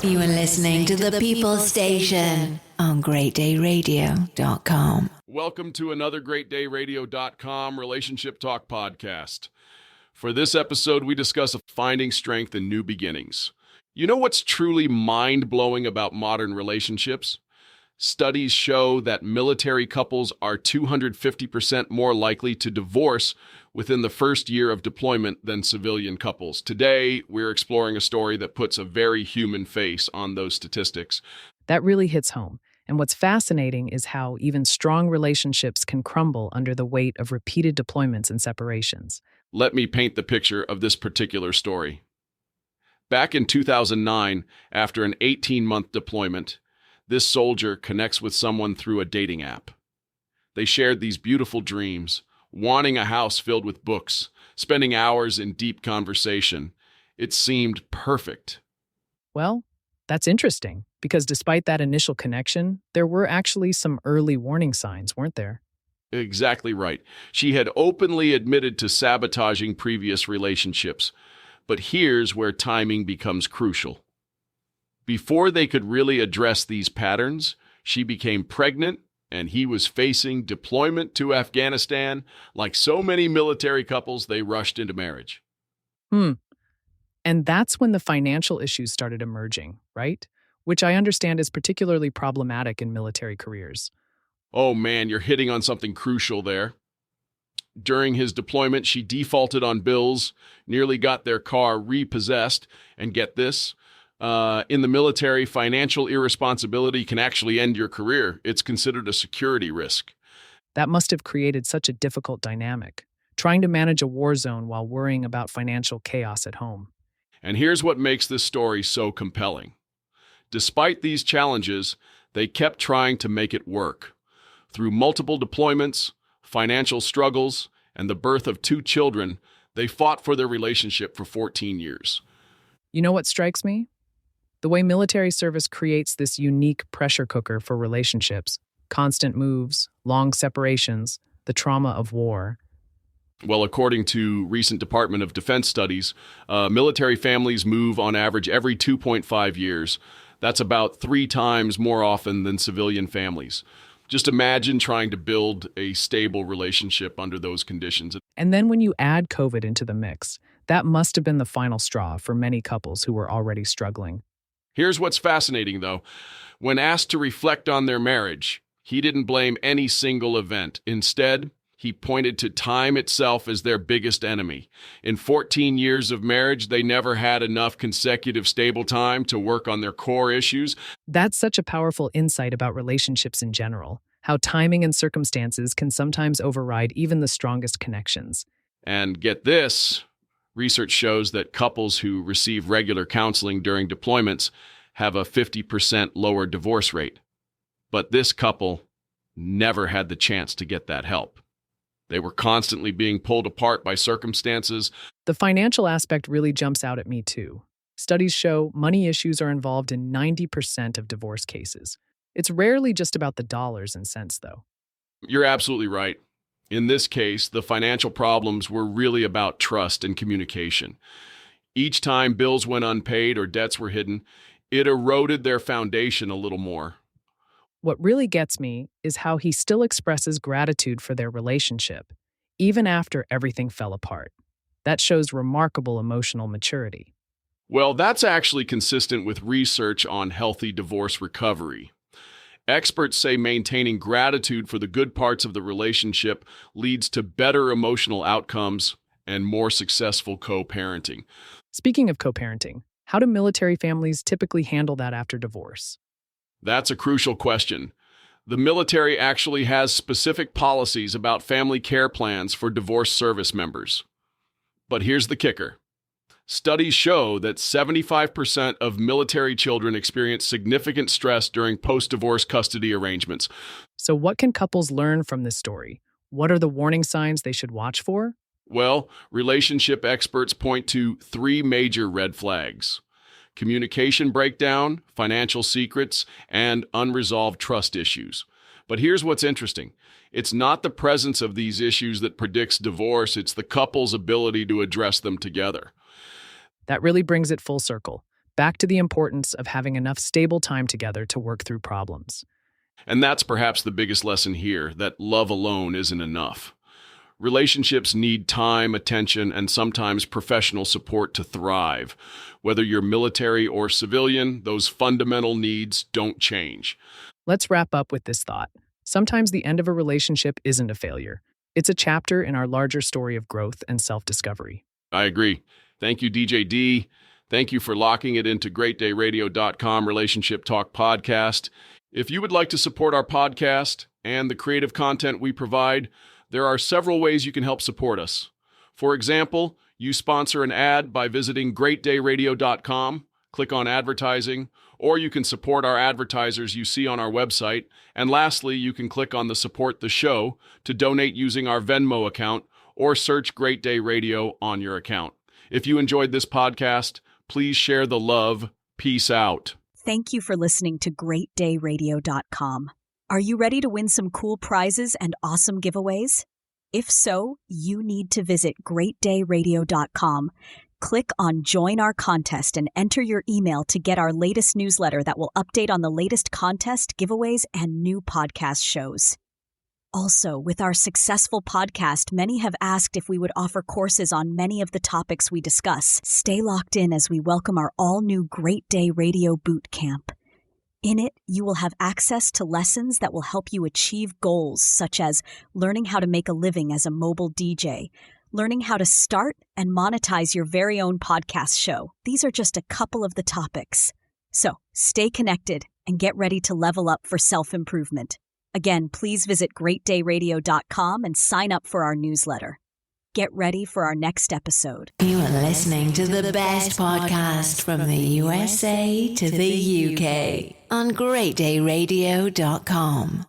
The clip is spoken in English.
You are listening to the People Station on greatdayradio.com. Welcome to another greatdayradio.com relationship talk podcast. For this episode, we discuss finding strength in new beginnings. You know what's truly mind-blowing about modern relationships? Studies show that military couples are 250% more likely to divorce within the first year of deployment than civilian couples. Today, we're exploring a story that puts a very human face on those statistics. That really hits home. And what's fascinating is how even strong relationships can crumble under the weight of repeated deployments and separations. Let me paint the picture of this particular story. Back in 2009, after an 18-month deployment, this soldier connects with someone through a dating app. They shared these beautiful dreams, wanting a house filled with books, spending hours in deep conversation. It seemed perfect. Well, that's interesting, because despite that initial connection, there were actually some early warning signs, weren't there? Exactly right. She had openly admitted to sabotaging previous relationships. But here's where timing becomes crucial. Before they could really address these patterns, she became pregnant, and he was facing deployment to Afghanistan. Like so many military couples, they rushed into marriage. And that's when the financial issues started emerging, right? Which I understand is particularly problematic in military careers. Oh man, you're hitting on something crucial there. During his deployment, she defaulted on bills, nearly got their car repossessed, and get this, in the military, financial irresponsibility can actually end your career. It's considered a security risk. That must have created such a difficult dynamic, trying to manage a war zone while worrying about financial chaos at home. And here's what makes this story so compelling. Despite these challenges, they kept trying to make it work. Through multiple deployments, financial struggles, and the birth of 2 children, they fought for their relationship for 14 years. You know what strikes me? The way military service creates this unique pressure cooker for relationships, constant moves, long separations, the trauma of war. Well, according to recent Department of Defense studies, military families move on average every 2.5 years. That's about 3 times more often than civilian families. Just imagine trying to build a stable relationship under those conditions. And then when you add COVID into the mix, that must have been the final straw for many couples who were already struggling. Here's what's fascinating, though. When asked to reflect on their marriage, he didn't blame any single event. Instead, he pointed to time itself as their biggest enemy. In 14 years of marriage, they never had enough consecutive stable time to work on their core issues. That's such a powerful insight about relationships in general, how timing and circumstances can sometimes override even the strongest connections. And get this, research shows that couples who receive regular counseling during deployments have a 50% lower divorce rate. But this couple never had the chance to get that help. They were constantly being pulled apart by circumstances. The financial aspect really jumps out at me too. Studies show money issues are involved in 90% of divorce cases. It's rarely just about the dollars and cents, though. You're absolutely right. In this case, the financial problems were really about trust and communication. Each time bills went unpaid or debts were hidden, it eroded their foundation a little more. What really gets me is how he still expresses gratitude for their relationship, even after everything fell apart. That shows remarkable emotional maturity. Well, that's actually consistent with research on healthy divorce recovery. Experts say maintaining gratitude for the good parts of the relationship leads to better emotional outcomes and more successful co-parenting. Speaking of co-parenting, how do military families typically handle that after divorce? That's a crucial question. The military actually has specific policies about family care plans for divorced service members. But here's the kicker. Studies show that 75% of military children experience significant stress during post-divorce custody arrangements. So what can couples learn from this story? What are the warning signs they should watch for? Well, relationship experts point to 3 major red flags: communication breakdown, financial secrets, and unresolved trust issues. But here's what's interesting. It's not the presence of these issues that predicts divorce, it's the couple's ability to address them together. That really brings it full circle. Back to the importance of having enough stable time together to work through problems. And that's perhaps the biggest lesson here, that love alone isn't enough. Relationships need time, attention, and sometimes professional support to thrive. Whether you're military or civilian, those fundamental needs don't change. Let's wrap up with this thought. Sometimes the end of a relationship isn't a failure. It's a chapter in our larger story of growth and self-discovery. I agree. Thank you, DJ D. Thank you for locking it into greatdayradio.com Relationship Talk Podcast. If you would like to support our podcast and the creative content we provide, there are several ways you can help support us. For example, you sponsor an ad by visiting greatdayradio.com, click on advertising, or you can support our advertisers you see on our website. And lastly, you can click on the support the show to donate using our Venmo account or search Great Day Radio on your account. If you enjoyed this podcast, please share the love. Peace out. Thank you for listening to GreatDayRadio.com. Are you ready to win some cool prizes and awesome giveaways? If so, you need to visit GreatDayRadio.com. Click on Join Our Contest and enter your email to get our latest newsletter that will update on the latest contest, giveaways, and new podcast shows. Also, with our successful podcast, many have asked if we would offer courses on many of the topics we discuss. Stay locked in as we welcome our all-new Great Day Radio Boot Camp. In it, you will have access to lessons that will help you achieve goals such as learning how to make a living as a mobile DJ, learning how to start and monetize your very own podcast show. These are just a couple of the topics. So, stay connected and get ready to level up for self-improvement. Again, please visit greatdayradio.com and sign up for our newsletter. Get ready for our next episode. You are listening to the best podcast from the USA to the UK on greatdayradio.com.